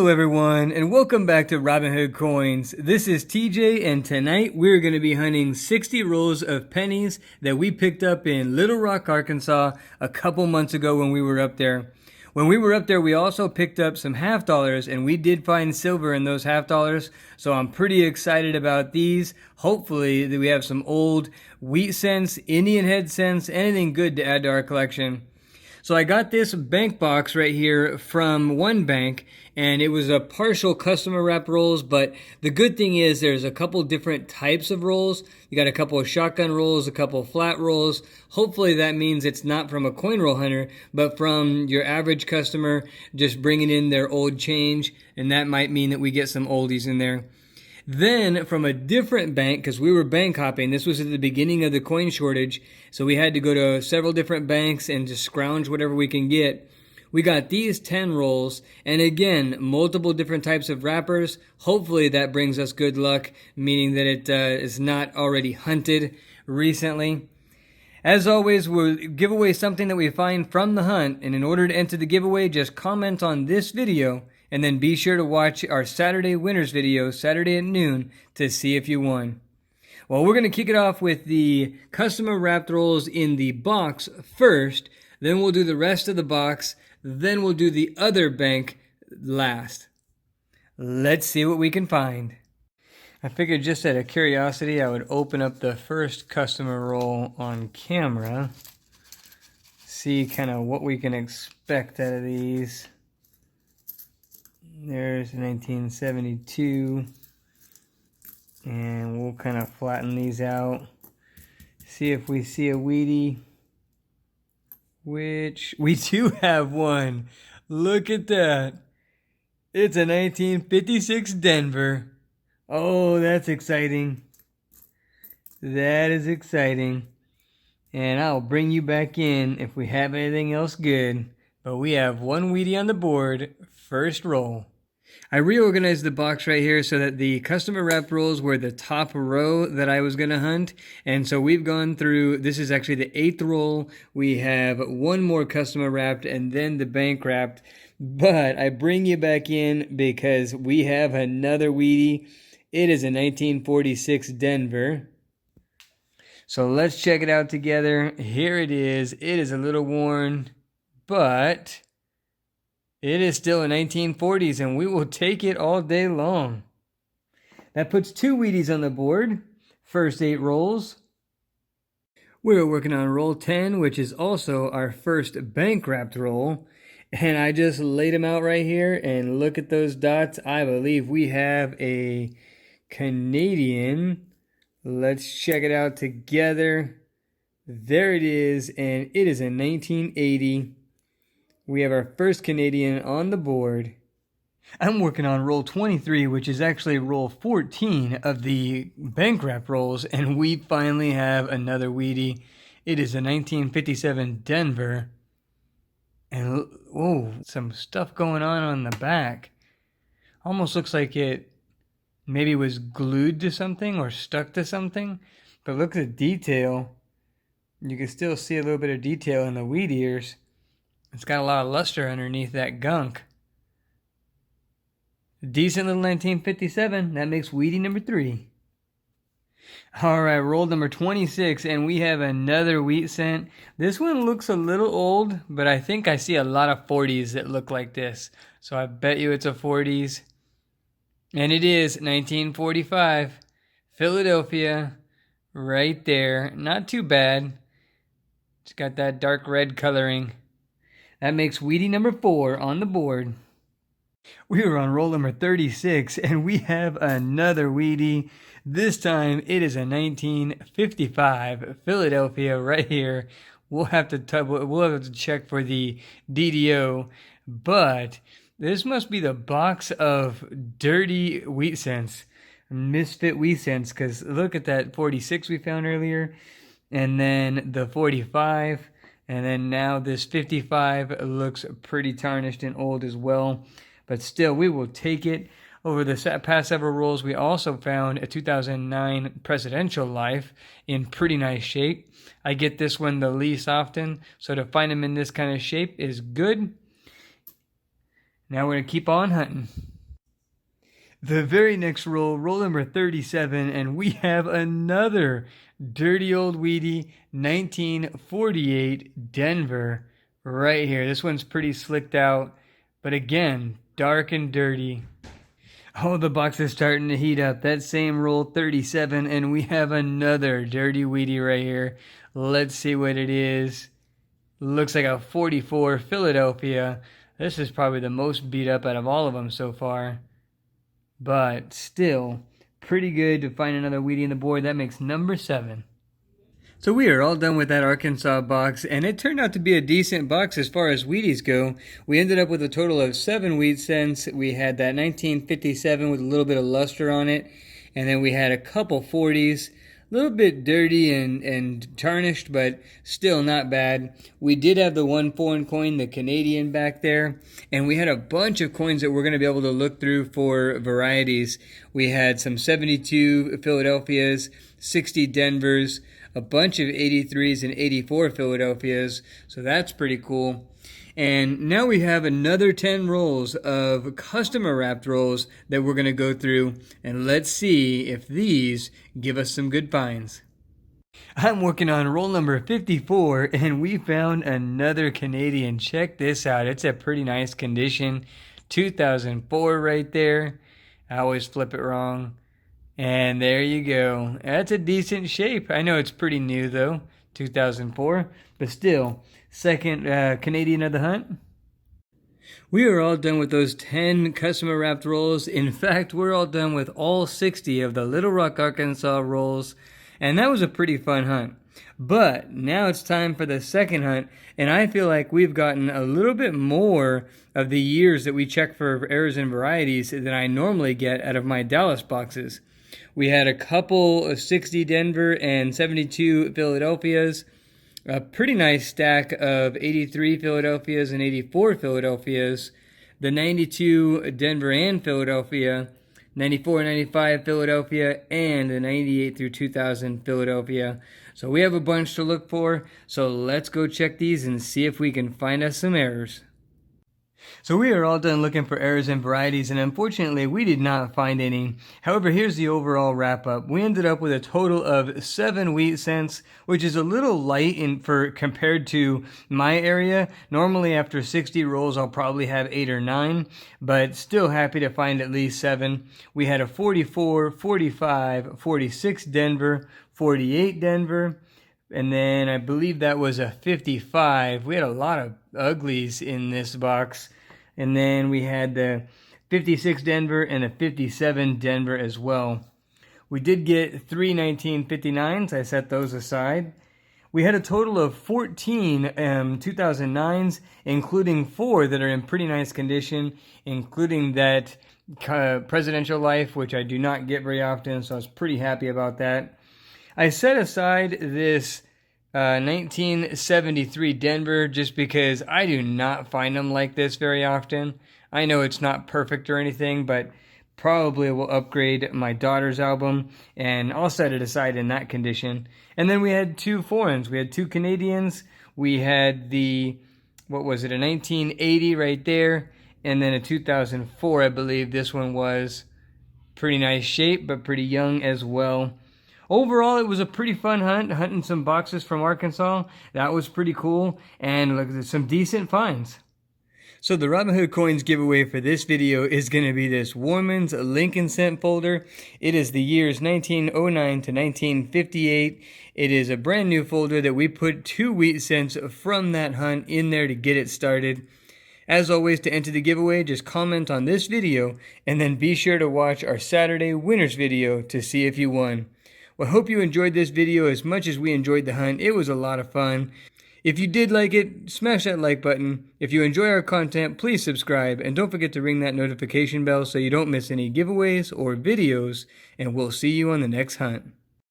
Hello everyone, and welcome back to Robinhood Coins. This is TJ, and tonight we're going to be hunting 60 rolls of pennies that we picked up in Little Rock, Arkansas a couple months ago when we were up there. When we were up there, we also picked up some half dollars, and we did find silver in those half dollars, so I'm pretty excited about these. Hopefully that we have some old wheat cents, Indian head cents, anything good to add to our collection. So I got this bank box right here from one bank, and it was a partial customer wrap rolls, but the good thing is there's a couple different types of rolls. You got a couple of shotgun rolls, a couple of flat rolls. Hopefully that means it's not from a coin roll hunter, but from your average customer just bringing in their old change, and that might mean that we get some oldies in there. Then from a different bank, because we were bank hopping, this was at the beginning of the coin shortage, so we had to go to several different banks and just scrounge whatever we can get. We got these 10 rolls, and again, multiple different types of wrappers. Hopefully that brings us good luck, meaning that it is not already hunted recently. As always, we'll give away something that we find from the hunt, and in order to enter the giveaway, just comment on this video, and then be sure to watch our Saturday winners video, Saturday at noon, to see if you won. Well, we're going to kick it off with the customer wrapped rolls in the box first, then we'll do the rest of the box, then we'll do the other bank last. Let's see what we can find. I figured just out of curiosity, I would open up the first customer roll on camera, see kind of what we can expect out of these. There's 1972, and we'll kind of flatten these out, see if we see a Wheatie, which we do have one. Look at that. It's a 1956 Denver. Oh, that's exciting. That is exciting. And I'll bring you back in if we have anything else good. But we have one Wheatie on the board, first roll. I reorganized the box right here so that the customer wrap rolls were the top row that I was going to hunt. And so we've gone through, this is actually the 8th roll. We have one more customer wrapped and then the bank wrapped. But I bring you back in because we have another Wheatie. It is a 1946 Denver. So let's check it out together. Here it is. It is a little worn, but it is still a 1940s, and we will take it all day long. That puts 2 Wheaties on the board. First 8 rolls. We're working on roll 10, which is also our first bank wrapped roll. And I just laid them out right here, and look at those dots. I believe we have a Canadian. Let's check it out together. There it is, and it is a 1980. We have our first Canadian on the board. I'm working on roll 23, which is actually roll 14 of the bank wrap rolls, and we finally have another Wheatie. It is a 1957 Denver. And oh, some stuff going on the back. Almost looks like it maybe was glued to something or stuck to something. But look at the detail. You can still see a little bit of detail in the wheat ears. It's got a lot of luster underneath that gunk. Decent little 1957. That makes Wheatie number 3. All right, roll number 26, and we have another wheat cent. This one looks a little old, but I think I see a lot of 40s that look like this. So I bet you it's a 40s. And it is 1945. Philadelphia, right there. Not too bad. It's got that dark red coloring. That makes Wheatie number 4 on the board. We are on roll number 36, and we have another Wheatie. This time, it is a 1955 Philadelphia right here. We'll have to check for the DDO, but this must be the box of dirty wheat cents, misfit wheat cents, because look at that 46 we found earlier, and then the 45. And then now this 55 looks pretty tarnished and old as well. But still, we will take it. Over the past several rolls, we also found a 2009 Presidential Life in pretty nice shape. I get this one the least often, so to find them in this kind of shape is good. Now we're going to keep on hunting. The very next roll, roll number 37, and we have another dirty old weedy 1948 Denver right here. This one's pretty slicked out, but again, dark and dirty. Oh, the box is starting to heat up. That same roll, 37, and we have another dirty weedy right here. Let's see what it is. Looks like a 44 Philadelphia. This is probably the most beat up out of all of them so far. But still, pretty good to find another weedy in the board. That makes number 7. So we are all done with that Arkansas box, and it turned out to be a decent box as far as Wheaties go. We ended up with a total of 7 wheat cents. We had that 1957 with a little bit of luster on it, and then we had a couple 40s. A little bit dirty and tarnished, but still not bad. We did have the one foreign coin, the Canadian, back there, and we had a bunch of coins that we're going to be able to look through for varieties. We had some 72 Philadelphias, 60 Denvers, a bunch of 83s and 84 Philadelphias, so that's pretty cool. And now we have another 10 rolls of customer wrapped rolls that we're going to go through, and let's see if these give us some good finds. I'm working on roll number 54, and we found another Canadian. Check this out. It's a pretty nice condition. 2004 right there. I always flip it wrong. And there you go. That's a decent shape. I know it's pretty new though, 2004, but still, second Canadian of the hunt. We are all done with those 10 customer wrapped rolls. In fact, we're all done with all 60 of the Little Rock, Arkansas rolls, and that was a pretty fun hunt. But now it's time for the second hunt, and I feel like we've gotten a little bit more of the years that we check for errors and varieties than I normally get out of my Dallas boxes. We had a couple of 60 Denver and 72 Philadelphias, a pretty nice stack of 83 Philadelphias and 84 Philadelphias, the 92 Denver and Philadelphia, 94, 95 Philadelphia, and the 98 through 2000 Philadelphia. So we have a bunch to look for, so let's go check these and see if we can find us some errors. So we are all done looking for errors and varieties, and unfortunately we did not find any. However, here's the overall wrap up. We ended up with a total of 7 wheat cents, which is a little light compared to my area. Normally after 60 rolls I'll probably have 8 or 9, but still happy to find at least 7. We had a 44, 45, 46 Denver, 48 Denver, and then I believe that was a 55. We had a lot of uglies in this box. And then we had the 56 Denver and a 57 Denver as well. We did get 3 1959s. I set those aside. We had a total of 14 2009s, including 4 that are in pretty nice condition, including that Presidential Life, which I do not get very often, so I was pretty happy about that. I set aside this 1973 Denver just because I do not find them like this very often. I know it's not perfect or anything, but probably will upgrade my daughter's album, and I'll set it aside in that condition. And then we had 2 foreigns. We had 2 Canadians. We had the, a 1980 right there, and then a 2004, I believe this one was. Pretty nice shape, but pretty young as well. Overall, it was a pretty fun hunt, hunting some boxes from Arkansas. That was pretty cool, and look, there's some decent finds. So the Robinhood Coins giveaway for this video is going to be this Warman's Lincoln Cent folder. It is the years 1909 to 1958. It is a brand new folder that we put 2 wheat cents from that hunt in there to get it started. As always, to enter the giveaway, just comment on this video, and then be sure to watch our Saturday winners video to see if you won. Well, I hope you enjoyed this video as much as we enjoyed the hunt. It was a lot of fun. If you did like it, smash that like button. If you enjoy our content, please subscribe, and don't forget to ring that notification bell so you don't miss any giveaways or videos, and we'll see you on the next hunt.